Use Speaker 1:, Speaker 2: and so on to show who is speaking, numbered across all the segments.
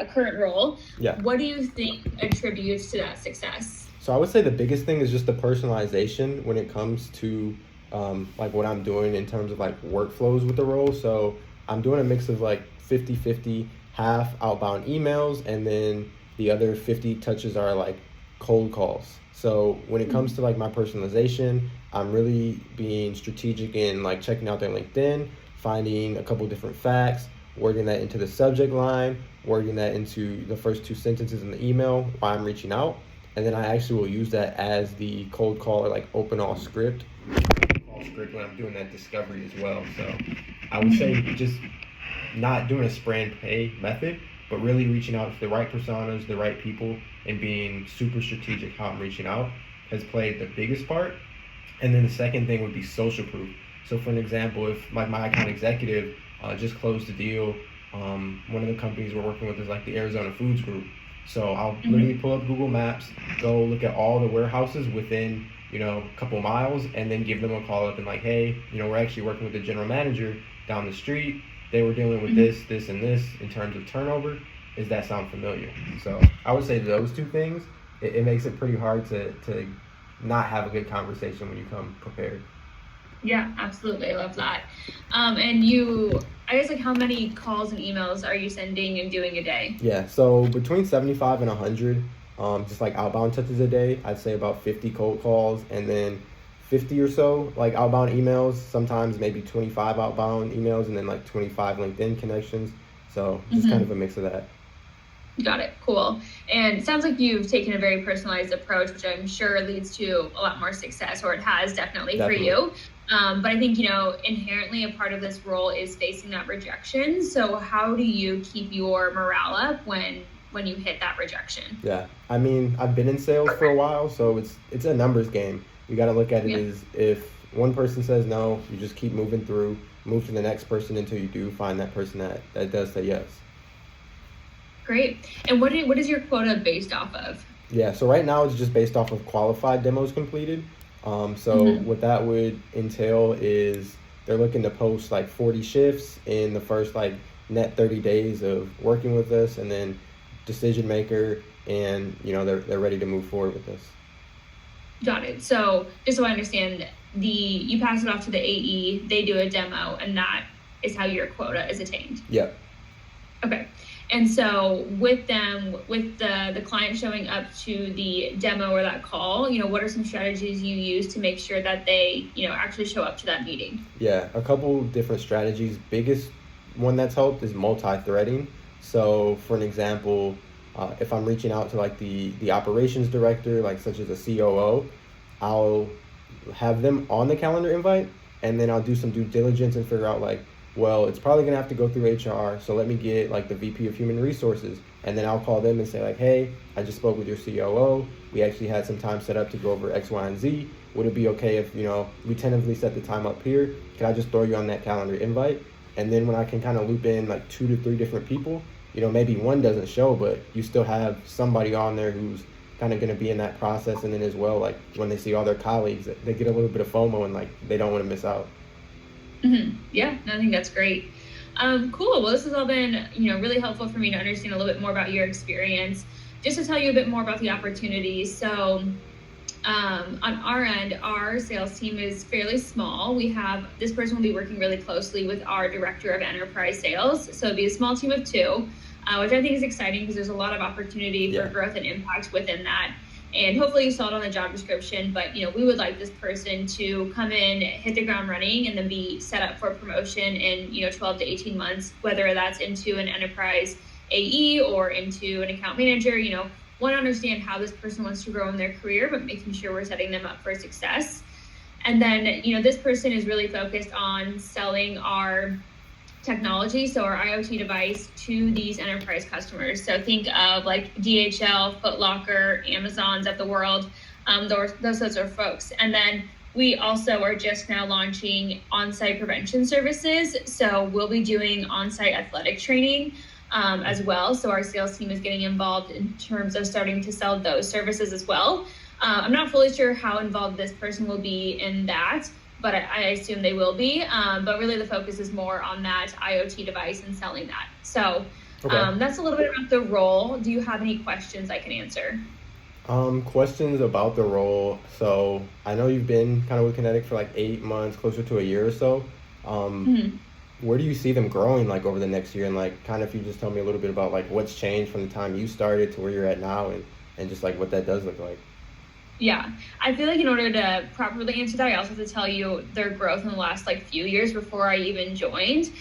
Speaker 1: current role.
Speaker 2: Yeah.
Speaker 1: What do you think attributes to that success?
Speaker 2: So I would say the biggest thing is just the personalization when it comes to like what I'm doing in terms of like workflows with the role. So I'm doing a mix of like 50-50, half outbound emails, and then the other 50 touches are like cold calls. So when it comes to like my personalization, I'm really being strategic in like checking out their LinkedIn, finding a couple different facts, wording that into the subject line, wording that into the first two sentences in the email why I'm reaching out. And then I actually will use that as the cold call or like open all script when I'm doing that discovery as well. So I would say just not doing a spray and pay method, but really reaching out to the right personas, the right people, and being super strategic how I'm reaching out has played the biggest part. And then the second thing would be social proof. So for an example, if my account executive just closed a deal, one of the companies we're working with is like the Arizona Foods Group. So I'll literally pull up Google Maps, go look at all the warehouses within, a couple miles, and then give them a call up and like, hey, we're actually working with the general manager down the street. They were dealing with this, and this in terms of turnover. Does that sound familiar? So I would say those two things, it makes it pretty hard to not have a good conversation when you come prepared.
Speaker 1: Yeah, absolutely. I love that. And I guess, like, how many calls and emails are you sending and doing a day?
Speaker 2: Yeah, so between 75 and 100, just like outbound touches a day. I'd say about 50 cold calls, and then 50 or so like outbound emails, sometimes maybe 25 outbound emails, and then like 25 LinkedIn connections. So just kind of a mix of that.
Speaker 1: Got it. Cool. And it sounds like you've taken a very personalized approach, which I'm sure leads to a lot more success, or it has definitely. For you. But I think, inherently a part of this role is facing that rejection. So how do you keep your morale up when you hit that rejection?
Speaker 2: Yeah. I mean, I've been in sales for a while, so it's a numbers game. You got to look at it as if one person says no, you just keep moving through, move to the next person until you do find that person that does say yes.
Speaker 1: Great. And what is your quota based off of?
Speaker 2: Yeah, so right now it's just based off of qualified demos completed. What that would entail is they're looking to post like 40 shifts in the first like net 30 days of working with us, and then decision maker, and they're ready to move forward with this.
Speaker 1: Got it. So just so I understand, you pass it off to the AE, they do a demo, and that is how your quota is attained.
Speaker 2: Yep.
Speaker 1: Okay. And so with the client showing up to the demo or that call, what are some strategies you use to make sure that they, actually show up to that meeting?
Speaker 2: Yeah, a couple different strategies. Biggest one that's helped is multi-threading. So for an example, if I'm reaching out to like the operations director, like such as a COO, I'll have them on the calendar invite, and then I'll do some due diligence and figure out like, well, it's probably gonna have to go through HR, so let me get like the VP of Human Resources, and then I'll call them and say like, hey, I just spoke with your COO. We actually had some time set up to go over X, Y, and Z. Would it be okay if we tentatively set the time up here? Can I just throw you on that calendar invite? And then when I can kind of loop in like 2 to 3 different people, maybe one doesn't show, but you still have somebody on there who's kind of going to be in that process. And then as well, like when they see all their colleagues, they get a little bit of FOMO and like they don't want to miss out.
Speaker 1: Yeah, I think that's great. Cool. Well, this has all been, really helpful for me to understand a little bit more about your experience. Just to tell you a bit more about the opportunities. So on our end, our sales team is fairly small. This person will be working really closely with our director of enterprise sales. So it'll be a small team of 2, which I think is exciting because there's a lot of opportunity for growth and impact within that. And hopefully you saw it on the job description, but we would like this person to come in, hit the ground running, and then be set up for promotion in 12 to 18 months, whether that's into an enterprise AE or into an account manager. Want to understand how this person wants to grow in their career, but making sure we're setting them up for success. And then this person is really focused on selling our technology, so our IoT device, to these enterprise customers. So think of like DHL, Foot Locker, Amazons of the world, those sorts of folks. And then we also are just now launching on-site prevention services. So we'll be doing on-site athletic training as well. So our sales team is getting involved in terms of starting to sell those services as well. I'm not fully sure how involved this person will be in that, but I assume they will be. But really the focus is more on that IoT device and selling that. So
Speaker 2: Okay.
Speaker 1: That's a little bit about the role. Do you have any questions I can answer?
Speaker 2: Questions about the role. So I know you've been kind of with Kinetic for like 8 months, closer to a year or so. Um,
Speaker 1: Mhm.
Speaker 2: where do you see them growing like over the next year? And like kind of if you just tell me a little bit about like what's changed from the time you started to where you're at now and just like what that does look like.
Speaker 1: Yeah, I feel like in order to properly answer that, I also have to tell you their growth in the last like few years before I even joined.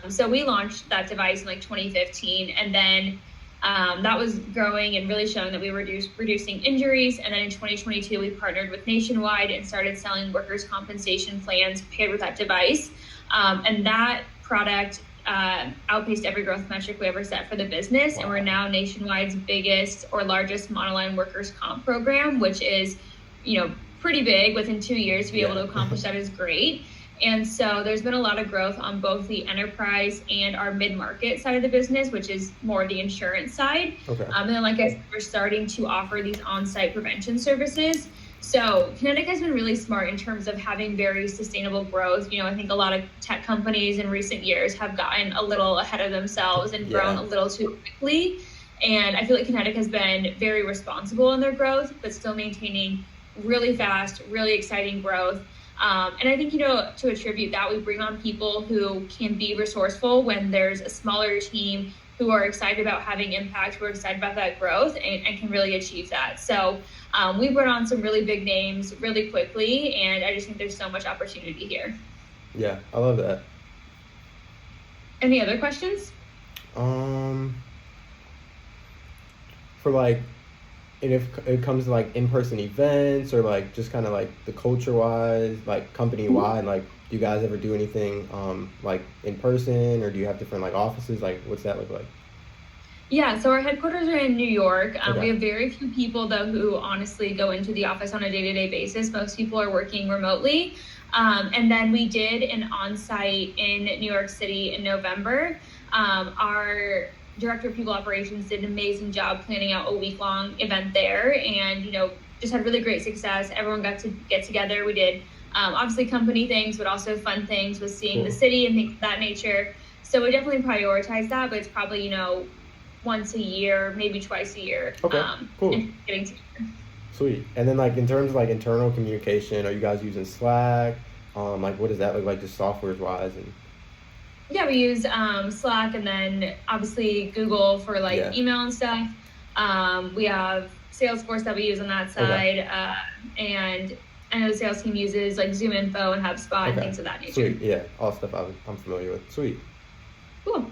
Speaker 1: So we launched that device in like 2015, and then that was growing and really showing that we were reducing injuries. And then in 2022, we partnered with Nationwide and started selling workers' compensation plans paired with that device. And that product outpaced every growth metric we ever set for the business. And we're
Speaker 2: Wow.
Speaker 1: now Nationwide's biggest or largest monoline workers comp program, which is, pretty big. Within 2 years to be able
Speaker 2: Yeah.
Speaker 1: to accomplish that is great. And so there's been a lot of growth on both the enterprise and our mid-market side of the business, which is more the insurance side.
Speaker 2: Okay.
Speaker 1: And then, like I said, we're starting to offer these on-site prevention services. So Kinetic has been really smart in terms of having very sustainable growth. I think a lot of tech companies in recent years have gotten a little ahead of themselves and grown
Speaker 2: Yeah.
Speaker 1: a little too quickly. And I feel like Kinetic has been very responsible in their growth, but still maintaining really fast, really exciting growth. And I think, to attribute that, we bring on people who can be resourceful when there's a smaller team who are excited about having impact, who are excited about that growth and can really achieve that. So we brought on some really big names really quickly, and I just think there's so much opportunity here.
Speaker 2: Yeah. I love that.
Speaker 1: Any other questions?
Speaker 2: Um, for like, and if it comes to like in-person events or like just kind of like the culture wise, like company wide, like do you guys ever do anything like in person or do you have different like offices? Like what's that look like?
Speaker 1: Yeah, so our headquarters are in New York. We
Speaker 2: Okay.
Speaker 1: have very few people, though, who honestly go into the office on a day-to-day basis. Most people are working remotely. And then we did an on-site in New York City in November. Our director of people operations did an amazing job planning out a week-long event there, and just had really great success. Everyone got to get together. We did obviously company things, but also fun things with seeing the
Speaker 2: Cool.
Speaker 1: city and things of that nature. So we definitely prioritize that, but it's probably once a year, maybe twice a year.
Speaker 2: Okay. Cool.
Speaker 1: And getting together.
Speaker 2: Sweet. And then like in terms of like internal communication, are you guys using Slack? Like what does that look like just software wise and
Speaker 1: Yeah, we use Slack, and then obviously Google for like
Speaker 2: yeah.
Speaker 1: email and stuff. We have Salesforce that we use on that
Speaker 2: Okay.
Speaker 1: side, and I know the sales team uses like Zoom Info and HubSpot and
Speaker 2: Okay.
Speaker 1: things of that nature.
Speaker 2: Sweet. Yeah. All stuff I'm familiar with. Sweet.
Speaker 1: Cool.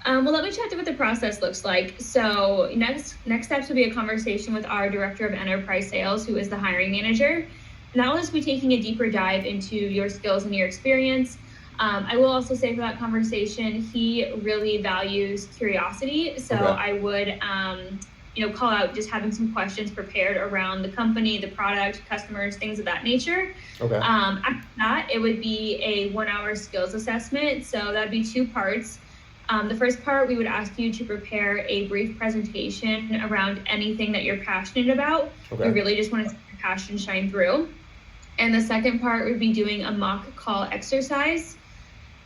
Speaker 1: Well, let me chat through what the process looks like. So next steps will be a conversation with our director of enterprise sales, who is the hiring manager. And that will just be taking a deeper dive into your skills and your experience. I will also say for that conversation, he really values curiosity. So
Speaker 2: Okay.
Speaker 1: I would, call out just having some questions prepared around the company, the product, customers, things of that nature.
Speaker 2: Okay.
Speaker 1: After that, it would be a 1 hour skills assessment. So that'd be two parts. The first part, we would ask you to prepare a brief presentation around anything that you're passionate about. We
Speaker 2: Okay.
Speaker 1: really just want to see your passion shine through. And the second part would be doing a mock call exercise.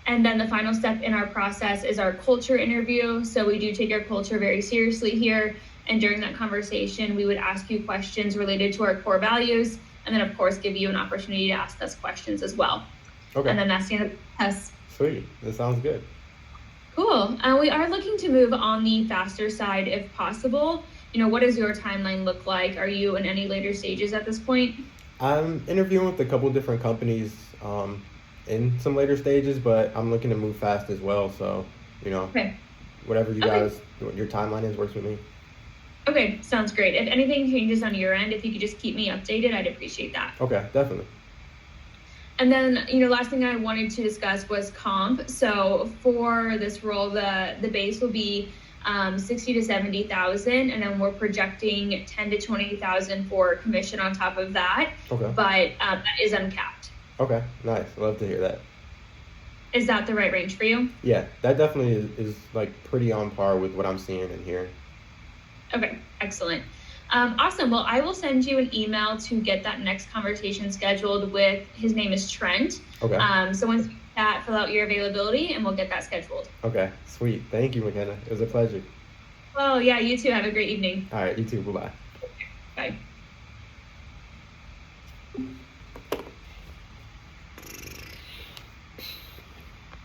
Speaker 1: And then the final step in our process is our culture interview. So we do take our culture very seriously here. And during that conversation, we would ask you questions related to our core values. And then, of course, give you an opportunity to ask us questions as well.
Speaker 2: Okay.
Speaker 1: And then that's the end of the test.
Speaker 2: Sweet. That sounds good.
Speaker 1: Cool. We are looking to move on the faster side if possible. What does your timeline look like? Are you in any later stages at this point?
Speaker 2: I'm interviewing with a couple different companies in some later stages, but I'm looking to move fast as well. So,
Speaker 1: Okay.
Speaker 2: whatever you
Speaker 1: Okay.
Speaker 2: guys, what your timeline is, works with me.
Speaker 1: Okay, sounds great. If anything changes on your end, if you could just keep me updated, I'd appreciate that.
Speaker 2: Okay, definitely.
Speaker 1: And then, last thing I wanted to discuss was comp. So for this role, the base will be 60 to 70,000, and then we're projecting 10 to 20,000 for commission on top of that.
Speaker 2: Okay.
Speaker 1: But that is uncapped.
Speaker 2: Okay, nice. Love to hear that.
Speaker 1: Is that the right range for you?
Speaker 2: Yeah, that definitely is like pretty on par with what I'm seeing and hearing.
Speaker 1: Okay, excellent. Awesome. Well, I will send you an email to get that next conversation scheduled with, his name is Trent.
Speaker 2: Okay.
Speaker 1: So once you that, fill out your availability, and we'll get that scheduled.
Speaker 2: Okay, sweet. Thank you, McKenna. It was a pleasure.
Speaker 1: Well, yeah, you too. Have a great evening.
Speaker 2: All right, you too. Bye bye.
Speaker 1: Bye.